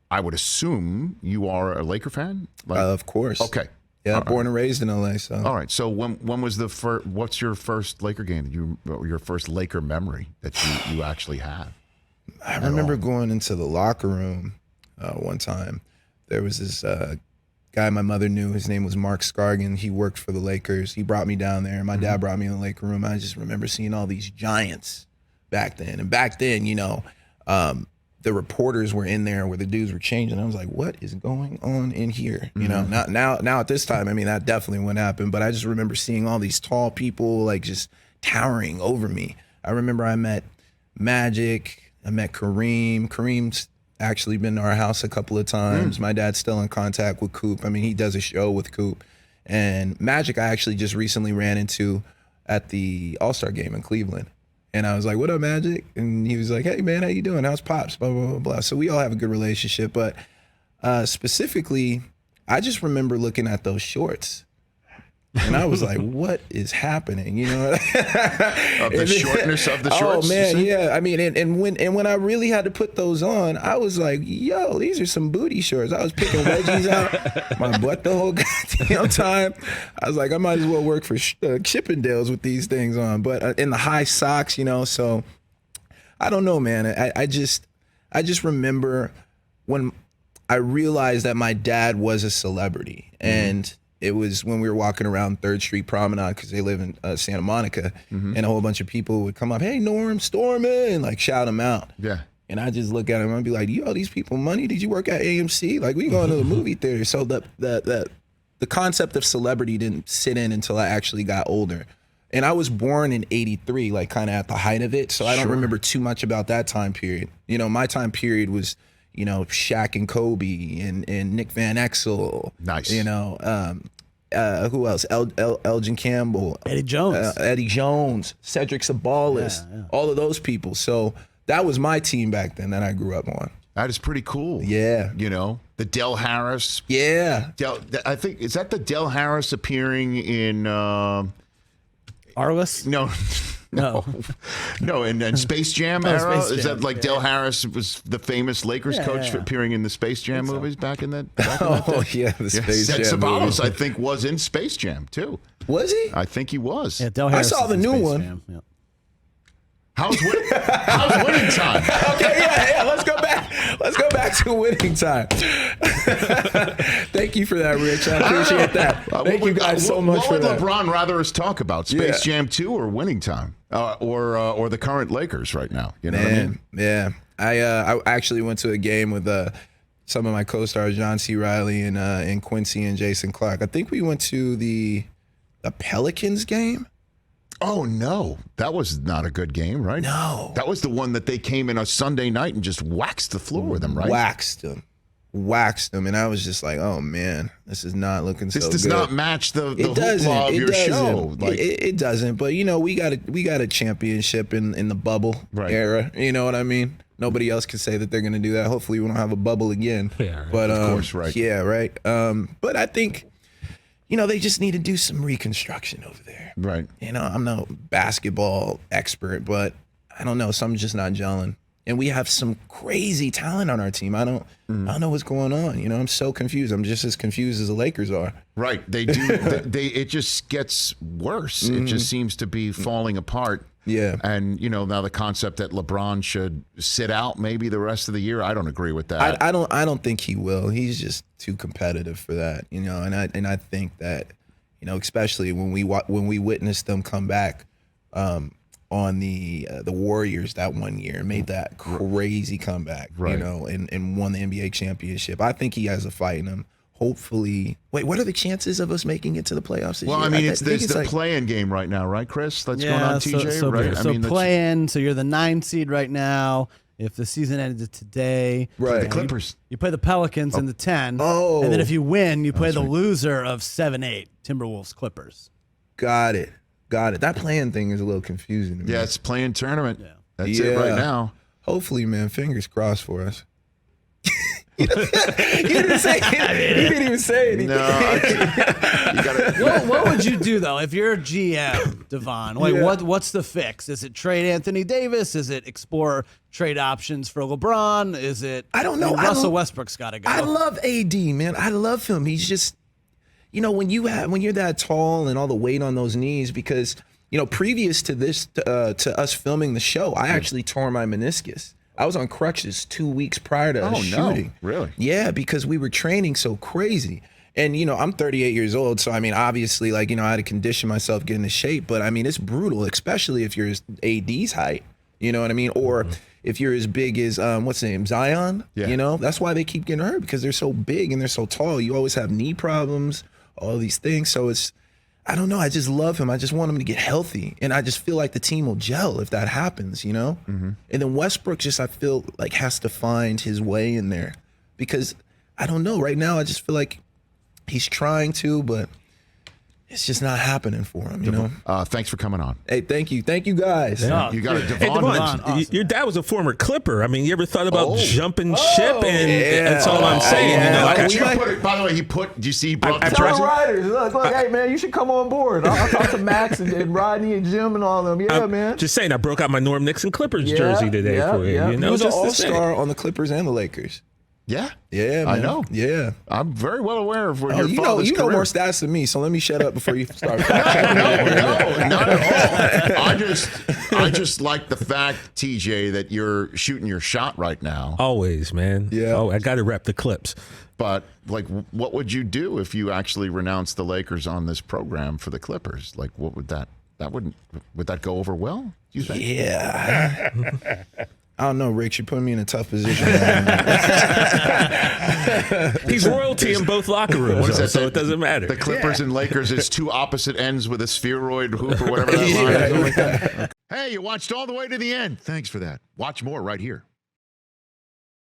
I would assume you are a Laker fan? Of course. Okay. Yeah, born and raised in LA. So. All right. So when was the first? What's your first Laker game? Your first Laker memory that you actually have? I remember going into the locker room one time. There was this guy my mother knew. His name was Mark Scargan. He worked for the Lakers. He brought me down there. My dad brought me in the Laker room. I just remember seeing all these giants back then. And back then, the reporters were in there where the dudes were changing. I was like, what is going on in here? Now at this time, I mean, that definitely wouldn't happen. But I just remember seeing all these tall people like just towering over me. I remember I met Magic. I met Kareem. Kareem's actually been to our house a couple of times. My dad's still in contact with Coop. I mean, he does a show with Coop. And Magic I actually just recently ran into at the All-Star game in Cleveland. And I was like, what up, Magic? And he was like, hey, man, how you doing? How's Pops? Blah, blah, blah, blah. So we all have a good relationship. But specifically, I just remember looking at those shorts. And I was like, what is happening? Of the shortness of the shorts? Oh, man, yeah. I mean, and when I really had to put those on, I was like, yo, these are some booty shorts. I was picking wedgies out my butt the whole goddamn time. I was like, I might as well work for Chippendales with these things on. But in the high socks, so I don't know, man. I just remember when I realized that my dad was a celebrity. And it was when we were walking around 3rd Street Promenade because they live in Santa Monica, and a whole bunch of people would come up, hey, Norm, Stormin', and like shout him out. Yeah. And I just look at him and I'd be like, you owe these people money? Did you work at AMC? Like, we going to the movie theater. So the concept of celebrity didn't sit in until I actually got older. And I was born in 83, like kind of at the height of it. So I don't remember too much about that time period. My time period was, Shaq and Kobe and Nick Van Exel. Nice. Who else? Elgin Campbell. Eddie Jones. Cedric Sabalas. All of those people. So that was my team back then that I grew up on. That is pretty cool. Yeah. The Del Harris. Yeah. I think, is that the Del Harris appearing in... Arliss? No, and Space Jam era? Space Jam. Is that like Del Harris was the famous Lakers coach appearing in the Space Jam movies back in that day? Yeah, the Space Jam Sabalos, movies. I think, was in Space Jam, too. Was he? I think he was. Yeah, Del Harris I saw the new Space one. Jam. Yeah. How's winning time? Okay, yeah, let's go back. Let's go back to winning time. Thank you for that, Rich. I appreciate that. Thank you guys so much for that. What would LeBron rather us talk about? Space Jam 2 or winning time? Or the current Lakers right now? You know what I mean? Yeah. I actually went to a game with some of my co-stars, John C. Reilly and Quincy and Jason Clark. I think we went to the Pelicans game. Oh, no. That was not a good game, right? No. That was the one that they came in a Sunday night and just waxed the floor with them, right? Waxed them. And I was just like, oh, man, this is not looking so good. This does not match the hoopla of your show. It doesn't. But, we got a championship in the bubble era. You know what I mean? Nobody else can say that they're going to do that. Hopefully we don't have a bubble again. Yeah, right. But, of course, right. Yeah, right. But I think... they just need to do some reconstruction over there. Right. I'm no basketball expert, but I don't know. Something's just not gelling. And we have some crazy talent on our team. I don't know what's going on. I'm so confused. I'm just as confused as the Lakers are. Right. They do. It just gets worse. It just seems to be falling apart. Yeah. And, now the concept that LeBron should sit out maybe the rest of the year, I don't agree with that. I don't think he will. He's just too competitive for that, and I think that, especially when we witnessed them come back on the Warriors that one year and made that crazy comeback, and won the NBA championship. I think he has a fight in him. Hopefully, what are the chances of us making it to the playoffs this year? Well, I mean, it's the play-in game right now, right, Chris? That's going on, TJ, right? So play-in, so you're the 9 seed right now. If the season ended today, right? The Clippers. You play the Pelicans in the 10. Oh, and then if you win, you play the loser of 7-8, Timberwolves Clippers. Got it. That play-in thing is a little confusing to me. Yeah, it's play-in tournament. Yeah. That's it right now. Hopefully, man. Fingers crossed for us. You didn't say anything. You didn't even say anything. No, you gotta. What would you do though if you're a GM, DeVaughn? Like, what's the fix? Is it trade Anthony Davis? Is it explore trade options for LeBron? Is it? I don't know. Russell Westbrook's got to go. I love AD, man. I love him. He's just, when you're that tall and all the weight on those knees, because previous to this, to us filming the show, I actually tore my meniscus. I was on crutches 2 weeks prior to us shooting. No, really? Yeah, because we were training so crazy. And, I'm 38 years old. So, I mean, obviously, I had to condition myself, get into shape. But, I mean, it's brutal, especially if you're AD's height. You know what I mean? Or if you're as big as, what's his name, Zion? Yeah. That's why they keep getting hurt, because they're so big and they're so tall. You always have knee problems, all these things. So I don't know. I just love him. I just want him to get healthy. And I just feel like the team will gel if that happens, And then Westbrook I feel like has to find his way in there, because I don't know. Right now, I just feel like he's trying to, but it's just not happening for him, Thanks for coming on. Hey, thank you. Thank you, guys. Yeah. You got a DeVaughn. Awesome. Your dad was a former Clipper. I mean, you ever thought about jumping ship? And that's all I'm saying. By the way, do you see he brought the Tell the writers, look, hey, man, you should come on board. I'll talk to Max and Rodney and Jim and all of them. Yeah, man. Just saying, I broke out my Norm Nixon Clippers jersey today for you. He was an all-star on the Clippers and the Lakers. Yeah, man. I know. Yeah, I'm very well aware of where your you father's know career. more stats than me, so let me shut up before you start. No, not at all. I just like the fact, TJ, that you're shooting your shot right now. Always, man. Yeah. Oh, I got to rep the Clips. But what would you do if you actually renounced the Lakers on this program for the Clippers? Like, what would that would that go over well? Do you think? Yeah. I don't know, Rick. You're putting me in a tough position. He's royalty in both locker rooms, so it doesn't matter. The Clippers and Lakers is two opposite ends with a spheroid hoop or whatever that line is. Hey, you watched all the way to the end. Thanks for that. Watch more right here.